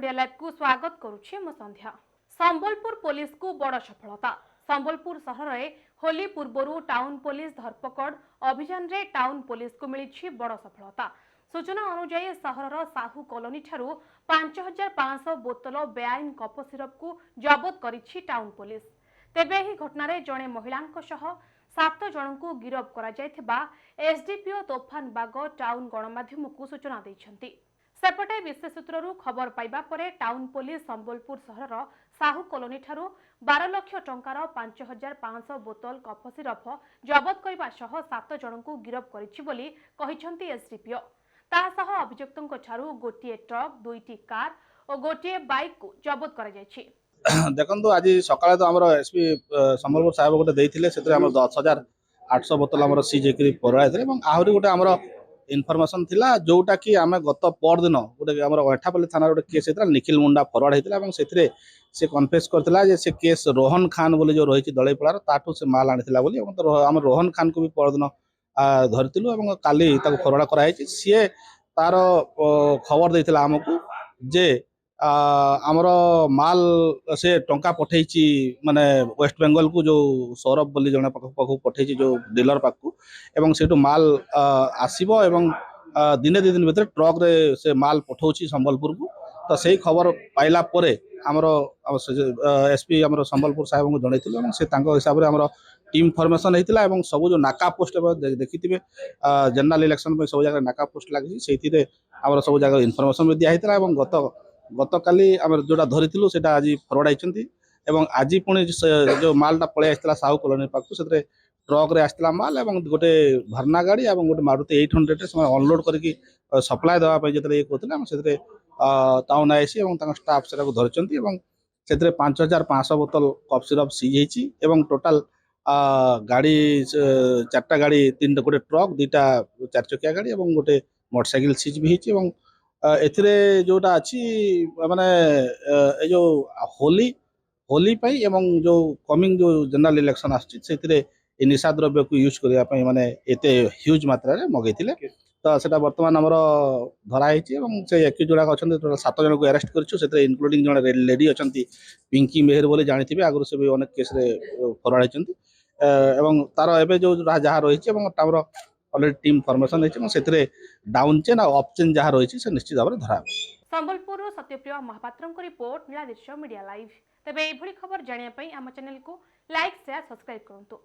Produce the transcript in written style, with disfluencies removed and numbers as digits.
Media live को स्वागत करुछि मो संध्या। संबलपुर पुलिस को बड़ सफलता। संबलपुर सहर में होली पूर्व टाउन पुलिस धरपकड़ अभियान रे टाउन पुलिस को मिली बड़ सफलता। सूचना अनुसार सहर साहू कॉलोनी ठारू 5500 बोतल बेआईन कप सिरप को जबत करिछि टाउन पुलिस। तेबे ही घटना जड़े महिला 7 जन को गिरफ करा जायथिबा एसडीपीओ तोफान बाग टाउन गणमाध्यम को सूचना दैछंती। सेपटे विशेष सूत्ररू खबर पाइबा परे टाउन पुलिस संबलपुर सहर साहू कॉलोनी ठारू 12 लाख टंकार 5500 बोतल कफ सिरप जबत करने सह 7 जन को गिरफ करिछि बोली कहिछंती एसडीपीओ। तासह अभियुक्तों ठारू गोटे ट्रक 2टी कार और गोटे बाइक को जबत करा जायछि। देखो आज सकाଳେ तो आम एसपी संबलपुर साहेब गोटे देते से 10,800 बोतल आम सीज पड़े आहरी गोटे आम इनफर्मेशन थिला जोटा कि आम गत पर दिन गोटे आम अठापल्ली थाना गोटे केस होता निखिल मुंडा फरवर्ड होता से कन्फेस करता से केस रोहन खान बोली जो रही दलईपड़ार ताठू से माल आनी आम रोहन खान को भी परदिन धरलु काली फरवर्ड कराई सी तार खबर देता आमको जे आमर माल से टंका पठेची माने वेस्ट बेंगल को जो सौरभ बोली जने पाखु पठेची जो डीलर पाखु एवं सेठु माल आसीबो एवं दिने 2 दिन भीतर ट्रक रे से माल पठौची संबलपुर को। तो सही खबर पाइला परे आमर एसपी आमर संबलपुर साहेब को जनइथिलु एवं से तांको हिसाब रे आमर टीम फॉर्मेशन हेतिला एवं सब जो नाका पोस्ट देखिथिबे जनरल इलेक्शन पे सब जगह नाका पोस्ट लागि सेति रे आमर सब जगह इनफॉरमेशन भी दिया हेतिला एवं गतकाली आम जोटा धरी से आज फरवर्ड होती आज पुणी जो मालटा पलि आसाला साहू कॉलोनी पाखु से ट्रक रे आसाला माल एवं गोटे भरना गाड़ी और गोटे मारुति 800 से अनलोड करके सप्लाय देवाई जो ये कहते से टाउन आईसी और स्टाफ से धरती 5500 बोतल कफ सिरप सीज होती टोटाल गाड़ी 4टा गाड़ी 3 गोटे ट्रक 2टा 4 चकिया गाड़ी और गोटे मोटरसाइकिल सीज भी होती एथिरे जोटा अच्छी माने जो होली पाई एवं जो कमिंग जो जनरल इलेक्शन आसती निशा द्रव्य को यूज करने माने एते ह्यूज मात्रा रे मगैथिले। तो सेटा वर्तमान आमर धराई से एक्यूज जोड़ा अच्छा टोटाल 7 जन को अरेस्ट कर इनक्लूडिंग जड़े लेडी अच्छा पिंकी मेहर बोली जानी आगुरी से भी अनेक केस फरवर्ड होती तार एवं जो जहाँ रही अलरेडी टीम फॉर्मेशन होती डाउन चेन और अप चेन जहाँ रही से निश्चित भाव में धरा। Sambalpur Satyapriya Mahapatra report Niladrushya media live. तेबे एभली खबर जानिया पई आम चैनल को लाइक शेयर सब्सक्राइब करंतु।